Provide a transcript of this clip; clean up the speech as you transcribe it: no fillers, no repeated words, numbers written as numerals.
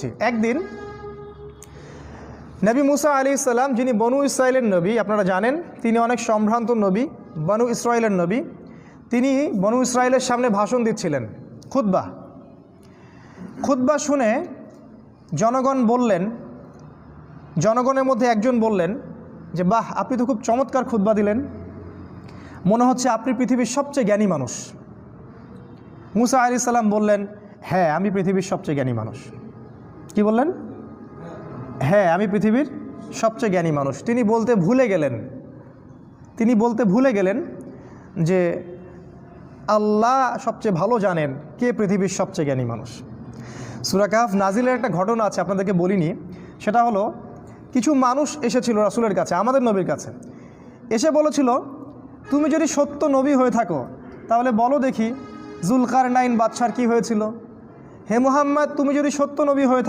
করছি। একদিন নবী মুসা আলাইহিস সালাম, যিনি বনু ইসরায়েলের নবী, আপনারা জানেন তিনি অনেক সম্ভ্রান্ত নবী, বনু ইসরায়েলের নবী। তিনি বনু ইসরায়েলের সামনে ভাষণ দিচ্ছিলেন, খুতবা শুনে জনগণের মধ্যে একজন বললেন যে বাহ, আপনি তো খুব চমৎকার খুতবা দিলেন, মনে হচ্ছে আপনি পৃথিবীর সবচেয়ে জ্ঞানী মানুষ। মুসা আলাইহিস সালাম বললেন, হ্যাঁ আমি পৃথিবীর সবচেয়ে জ্ঞানী মানুষ। কি বললেন? হ্যাঁ আমি পৃথিবীর সবচেয়ে জ্ঞানী মানুষ। তিনি বলতে ভুলে গেলেন যে আল্লাহ সবচেয়ে ভালো জানেন কে পৃথিবীর সবচেয়ে জ্ঞানী মানুষ। সূরা কাহফ নাজিলের একটা ঘটনা আছে, আপনাদেরকে বলিনি। সেটা হলো, কিছু মানুষ এসেছিল রাসূলের কাছে, আমাদের নবীর কাছে, এসে বলেছিল, তুমি যদি সত্য নবী হয়ে থাকো তাহলে বলো দেখি জুলকারনাইন বাদশার কি হয়েছিল। হে মুহাম্মদ, তুমি যদি সত্য নবী হয়ে